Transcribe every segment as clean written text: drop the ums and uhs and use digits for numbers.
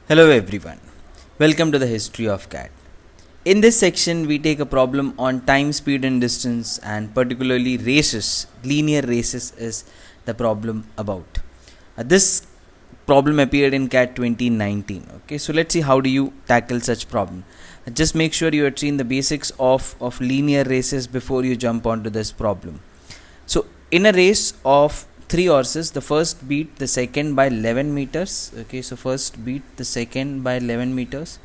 Hello everyone, welcome to the history of cat. In this section we take a problem on time, speed and distance, and particularly races. Linear races is the problem about. This problem appeared in cat 2019. Okay, so let's see how do you tackle such problem. Just make sure you have seen the basics of linear races before you jump onto this problem. So in a race of 3 horses, the first beat the second by 11 meters. Okay, so first beat the second by 11 meters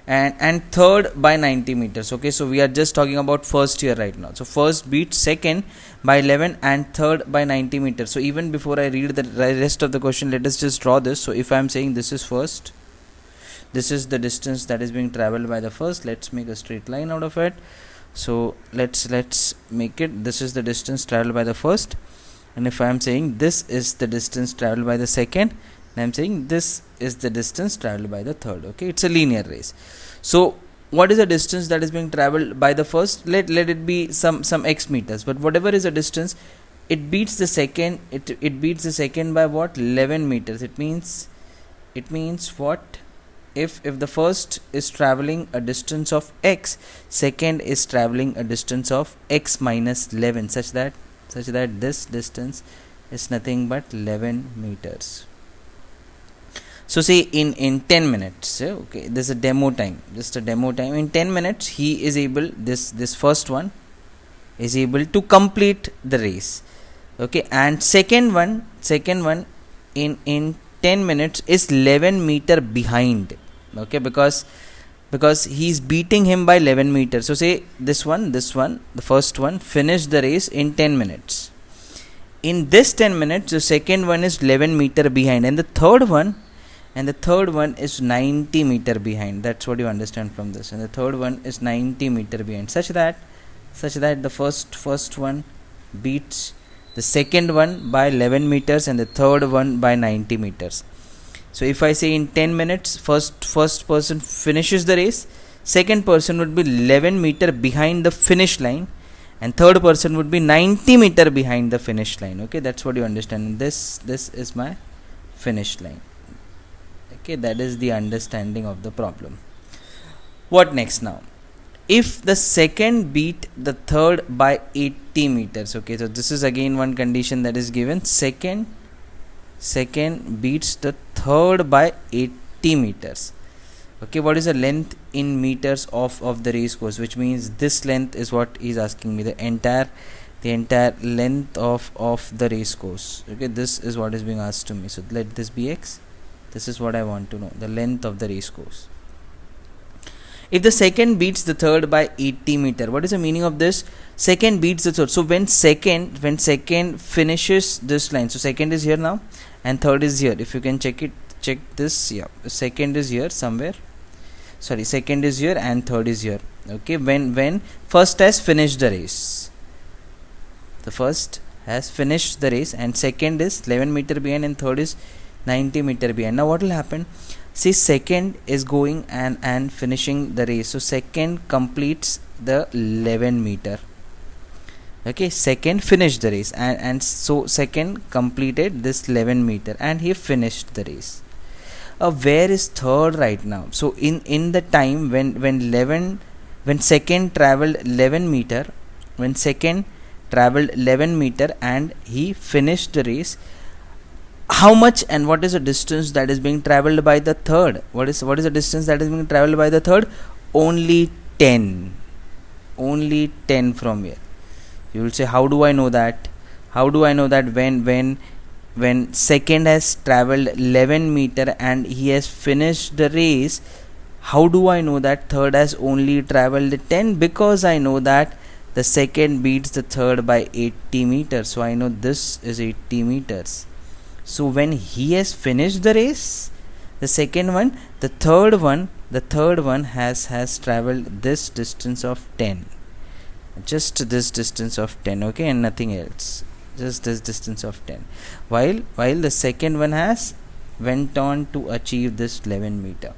and third by 90 meters. Okay, so we are just talking about first here right now. So first beat second by 11 and third by 90 meters. So even before I read the rest of the question, let us just draw this. So if I am saying this is first, this is the distance that is being traveled by the first. Let's make a straight line out of it. So let's make it, this is the distance traveled by the first, and if I am saying this is the distance traveled by the second, and I am saying this is the distance traveled by the third. Okay, it's a linear race. So what is the distance that is being traveled by the first? Let it be some x meters, but whatever is the distance, it beats the second. It beats the second by what? 11 meters. It means what? If the first is traveling a distance of x, second is traveling a distance of x minus 11, such that this distance is nothing but 11 meters. So say in 10 minutes, okay, this is a demo time, just a demo time. In 10 minutes he is able, this first one is able to complete the race. Okay, and second one in 10 minutes is 11 meter behind. Okay, because he's beating him by 11 meters. So say this one, the first one finished the race in 10 minutes. In this 10 minutes, the second one is 11 meter behind, and the third one is 90 meter behind. That's what you understand from this. And the third one is 90 meter behind, such that the first one beats the second one by 11 meters and the third one by 90 meters. So if I say in 10 minutes, first person finishes the race, second person would be 11 meter behind the finish line, and third person would be 90 meter behind the finish line. Okay, that's what you understand. This is my finish line. Okay, that is the understanding of the problem. What next now? If the second beat the third by 80 meters. Okay, so this is again one condition that is given. Second beats the third by 80 meters. Okay, what is the length in meters of the race course? Which means this length is what is asking me, the entire length of the race course. Okay, this is what is being asked to me. So let this be x. This is what I want to know, the length of the race course. If the second beats the third by 80 meter, what is the meaning of this? Second beats the third. So when second finishes this line, so second is here now and third is here. If you can check this, yeah, second is here somewhere. Sorry, second is here and third is here. Okay, when first has finished the race, the first has finished the race and second is 11 meter behind and third is 90 meter behind. Now what will happen? See, second is going and finishing the race. So second completes the 11 meter. Okay, second finished the race and so second completed this 11 meter and he finished the race. Where is third right now? So in the time when second traveled 11 meter, and he finished the race, how much and what is the distance that is being traveled by the third? What is the distance that is being traveled by the third? Only 10 from here. You will say, how do I know that? When second has traveled 11 meter and he has finished the race, how do I know that third has only traveled 10? Because I know that the second beats the third by 80 meters. So I know this is 80 meters. So when he has finished the race, the third one has traveled this distance of 10. Just this distance of 10, okay, and nothing else. Just this distance of 10. While the second one has went on to achieve this 11 meter.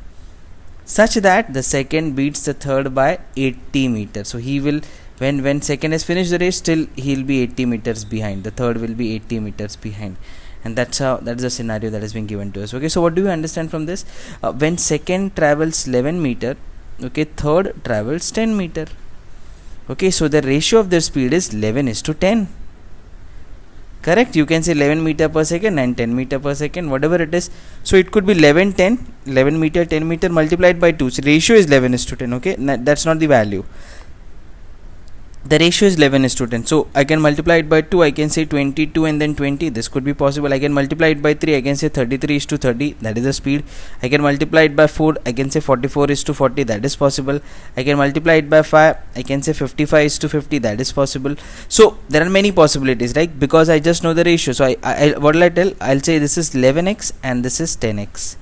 Such that the second beats the third by 80 meters. So he will, when second has finished the race, still he'll be 80 meters behind. The third will be 80 meters behind. and that's the scenario that has been given to us. Okay, so what do you understand from this? When second travels 11 meter, okay, third travels 10 meter. Okay, so the ratio of their speed is 11:10. Correct, you can say 11 meter per second and 10 meter per second, whatever it is. So it could be 11 10, 11 meter 10 meter multiplied by 2. So ratio is 11:10. Okay, that's not the value. The ratio is 11:10. So I can multiply it by 2, I can say 22 and then 20. This could be possible. I can multiply it by 3, I can say 33:30. That is the speed. I can multiply it by 4, I can say 44:40. That is possible. I can multiply it by 5, I can say 55:50. That is possible. So there are many possibilities, right? Because I just know the ratio. So I what will I tell? I'll say this is 11x and this is 10x.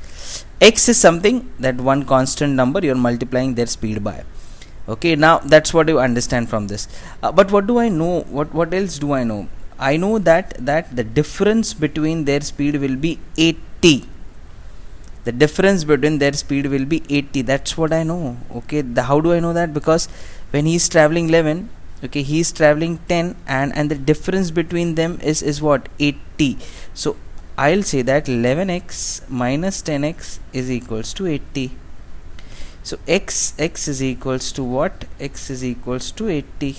X is something that one constant number you're multiplying their speed by. Okay, now that's what you understand from this. But what do I know? What else do I know? I know that the difference between their speed will be 80. The difference between their speed will be 80. That's what I know. Okay, how do I know that? Because when he's traveling 11, okay, he's traveling 10, and the difference between them is what? 80. So I'll say that 11x minus 10x is equals to 80. So x is equals to what? X is equals to 80.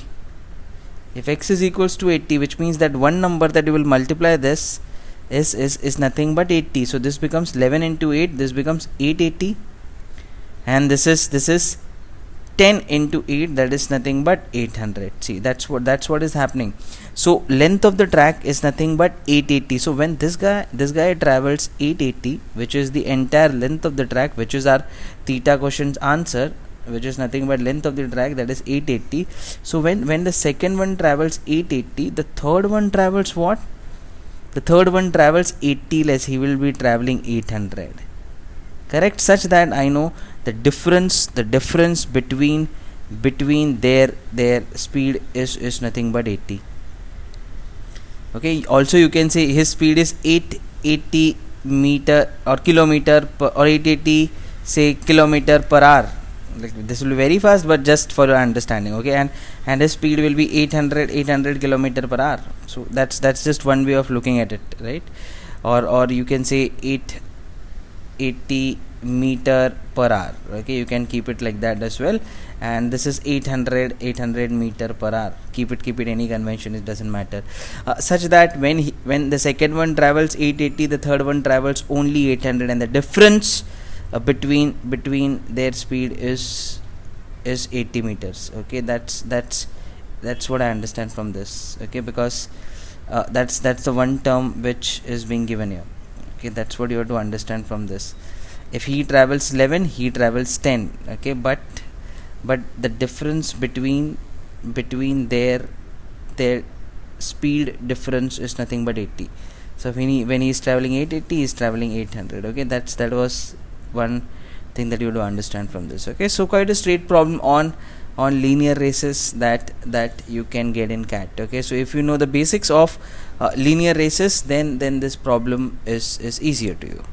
If x is equals to 80, which means that one number that you will multiply this is nothing but 80. So this becomes 11 into 8. This becomes 880, and this is 10 into 8. That is nothing but 800. See, that's what is happening. So length of the track is nothing but 880. So when this guy travels 880, which is the entire length of the track, which is our theta question's answer, which is nothing but length of the track, that is 880. So when the second one travels 880, the third one travels what? The third one travels 80 less. He will be traveling 800. Correct, such that I know the difference between their speed is nothing but 80. Okay, also you can say his speed is 880 meter or kilometer per, or 880 say kilometer per hour. Like this will be very fast, but just for your understanding. Okay, and his speed will be 800 kilometer per hour. So that's just one way of looking at it, right? Or you can say 880 meter per hour. Okay, you can keep it like that as well. And this is 800 meter per hour. Keep it any convention, it doesn't matter. Such that when the second one travels 880, the third one travels only 800, and the difference between their speed is 80 meters. Okay, that's what I understand from this. Okay, because that's the one term which is being given here. Okay, that's what you have to understand from this. If he travels 11, he travels 10. Okay, but the difference between their speed difference is nothing but 80. So when he is traveling 880, he is traveling 800. Okay, that was one thing that you have to understand from this. Okay, so quite a straight problem on linear races that you can get in CAT. Okay, so if you know the basics of linear races, then this problem is easier to you.